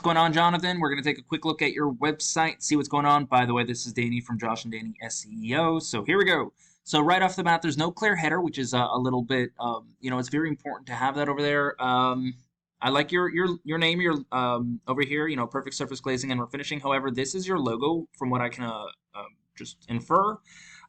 going on, Jonathan? We're going to take a quick look at your website, see what's going on. By the way, this is Danny from Josh and Danny SEO. So here we go. So right off the bat, there's no clear header, which is a little bit, it's very important to have that over there. I like your name, your over here, perfect surface glazing and refinishing. However, this is your logo from what I can just infer.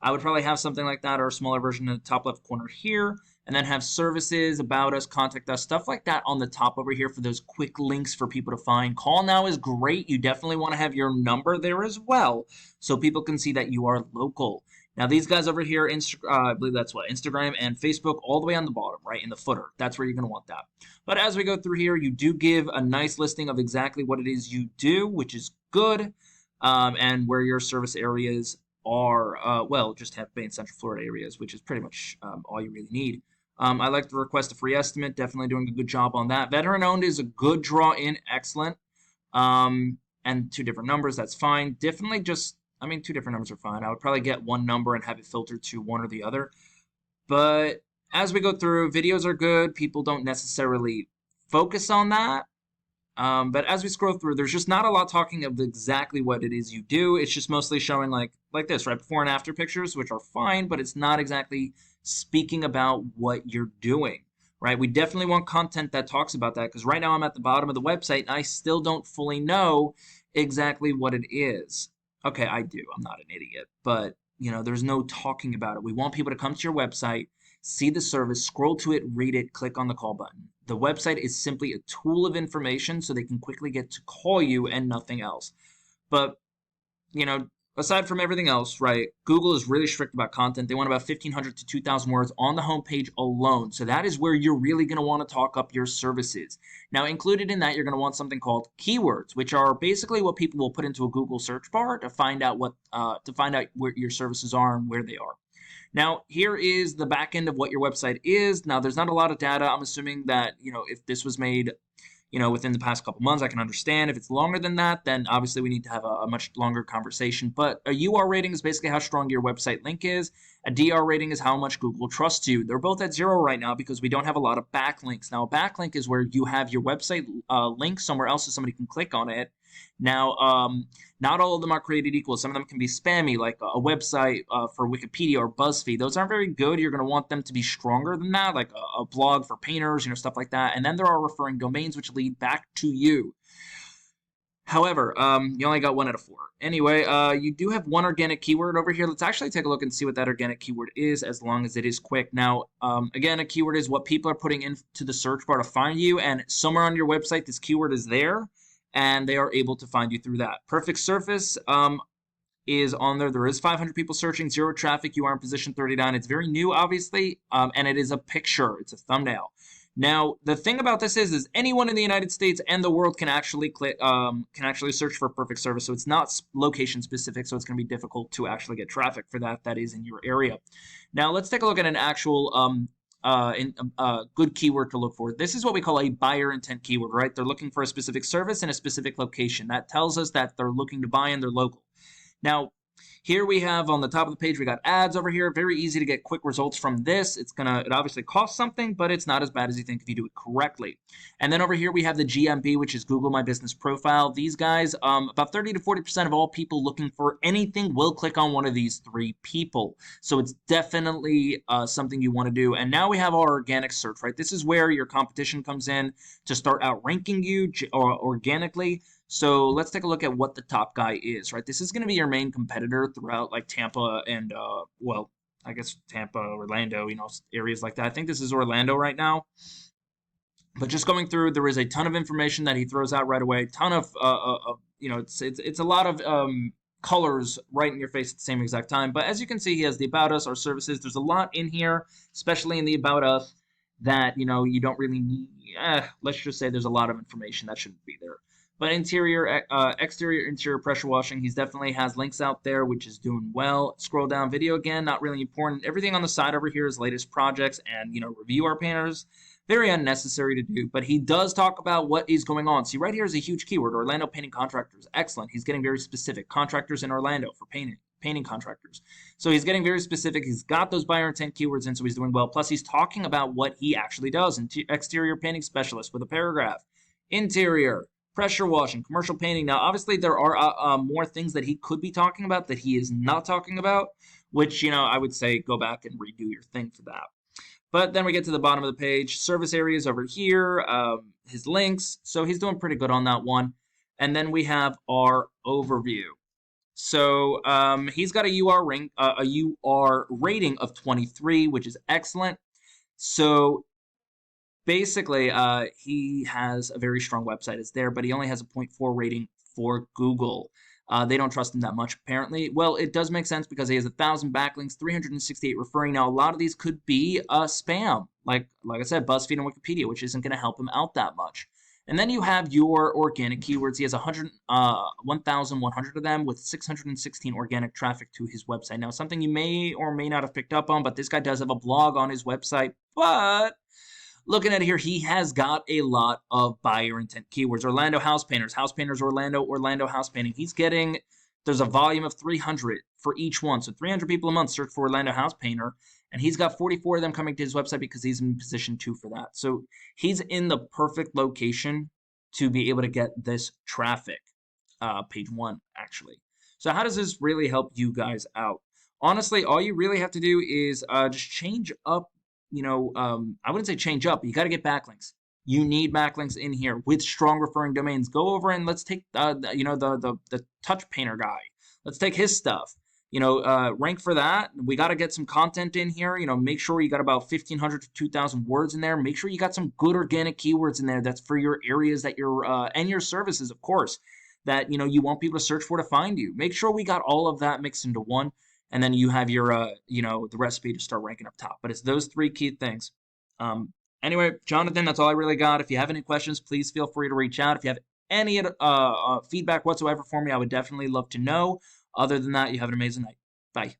I would probably have something like that or a smaller version in the top left corner here, and then have services, about us, contact us, stuff like that on the top over here for those quick links for people to find. Call now is great. You definitely want to have your number there as well so people can see that you are local. Now these guys over here, I believe that's what, Instagram and Facebook, all the way on the bottom, right, in the footer. That's where you're going to want that. But as we go through here, you do give a nice listing of exactly what it is you do, which is good, and where your service areas are, just Tampa Bay and Central Florida areas, which is pretty much all you really need. I like to request a free estimate. Definitely doing a good job on that. Veteran owned is a good draw in, excellent. And 2 different numbers, that's fine. Definitely 2 different numbers are fine. I would probably get one number and have it filtered to one or the other. But as we go through, videos are good. People don't necessarily focus on that. But as we scroll through, there's just not a lot talking of exactly what it is you do. It's just mostly showing like this, right? Before and after pictures, which are fine, but it's not exactly speaking about what you're doing, right? We definitely want content that talks about that, because right now I'm at the bottom of the website and I still don't fully know exactly what it is. Okay, I do. I'm not an idiot, but there's no talking about it. We want people to come to your website, see the service, scroll to it, read it, click on the call button. The website is simply a tool of information so they can quickly get to call you and nothing else. But, aside from everything else, right, Google is really strict about content. They want about 1,500 to 2,000 words on the homepage alone. So that is where you're really going to want to talk up your services. Now, included in that, you're going to want something called keywords, which are basically what people will put into a Google search bar to find out where your services are and where they are. Now, here is the back end of what your website is. Now, there's not a lot of data. I'm assuming that, if this was made, within the past couple months, I can understand. If it's longer than that, then obviously we need to have a much longer conversation. But a UR rating is basically how strong your website link is. A DR rating is how much Google trusts you. They're both at 0 right now because we don't have a lot of backlinks. Now, a backlink is where you have your website link somewhere else so somebody can click on it. Now, not all of them are created equal. Some of them can be spammy, like a website for Wikipedia or BuzzFeed. Those aren't very good. You're going to want them to be stronger than that, like a blog for painters, stuff like that. And then there are referring domains which lead back to you. However, you only got 1 out of 4. Anyway, you do have one organic keyword over here. Let's actually take a look and see what that organic keyword is, as long as it is quick. Now, again, a keyword is what people are putting into the search bar to find you, and somewhere on your website, this keyword is there, and they are able to find you through that. Perfect surface is on there. There is 500 people searching, 0 traffic. You are in position 39. It's very new, obviously, and it is a picture. It's a thumbnail. Now, the thing about this is anyone in the United States and the world can actually search for perfect service. So it's not location specific, so it's going to be difficult to actually get traffic for that is in your area. Now, let's take a look at an actual good keyword to look for. This is what we call a buyer intent keyword, right? They're looking for a specific service in a specific location. That tells us that they're looking to buy and they're local. Now, here we have on the top of the page, we got ads over here. Very easy to get quick results from this. It obviously costs something, but it's not as bad as you think if you do it correctly. And then over here we have the GMB, which is Google My Business Profile. These guys, about 30 to 40% of all people looking for anything will click on one of these 3 people. So it's definitely something you want to do. And now we have our organic search, right? This is where your competition comes in to start outranking you organically. So let's take a look at what the top guy is, right? This is going to be your main competitor throughout like Tampa and, I guess Tampa, Orlando, areas like that. I think this is Orlando right now. But just going through, there is a ton of information that he throws out right away. Ton of, it's a lot of colors right in your face at the same exact time. But as you can see, he has the About Us, our services. There's a lot in here, especially in the About Us, that, you don't really need. Let's just say there's a lot of information that shouldn't be there. But interior, exterior, interior pressure washing, he definitely has links out there, which is doing well. Scroll down, video again, not really important. Everything on the side over here is latest projects and, review our painters. Very unnecessary to do, but he does talk about what is going on. See, right here is a huge keyword, Orlando painting contractors. Excellent. He's getting very specific. Contractors in Orlando for painting contractors. So he's getting very specific. He's got those buyer intent keywords in, so he's doing well. Plus, he's talking about what he actually does. Exterior painting specialist with a paragraph. Interior. Pressure washing, commercial painting. Now, obviously, there are more things that he could be talking about that he is not talking about, which, I would say go back and redo your thing for that. But then we get to the bottom of the page. Service areas over here, his links. So he's doing pretty good on that one. And then we have our overview. So he's got a UR rating of 23, which is excellent. So basically, he has a very strong website. It's there, but he only has a zero point 0.4 rating for Google. They don't trust him that much, apparently. Well, it does make sense because he has 1,000 backlinks, 368 referring. Now, a lot of these could be spam, like I said, BuzzFeed and Wikipedia, which isn't going to help him out that much. And then you have your organic keywords. He has 1,100 of them with 616 organic traffic to his website. Now, something you may or may not have picked up on, but this guy does have a blog on his website. But looking at it here, he has got a lot of buyer intent keywords. Orlando house painters, Orlando house painting. There's a volume of 300 for each one. So 300 people a month search for Orlando house painter. And he's got 44 of them coming to his website because he's in position 2 for that. So he's in the perfect location to be able to get this traffic. Page 1, actually. So how does this really help you guys out? Honestly, all you really have to do is just change up. I wouldn't say change up, but you got to get backlinks. You need backlinks in here with strong referring domains. Go over and let's take, the touch painter guy. Let's take his stuff. Rank for that. We got to get some content in here. Make sure you got about 1,500 to 2,000 words in there. Make sure you got some good organic keywords in there. That's for your areas that you're, and your services, of course, that, you want people to search for to find you. Make sure we got all of that mixed into one. And then you have your, the recipe to start ranking up top. But it's those 3 key things. Anyway, Jonathan, that's all I really got. If you have any questions, please feel free to reach out. If you have any feedback whatsoever for me, I would definitely love to know. Other than that, you have an amazing night. Bye.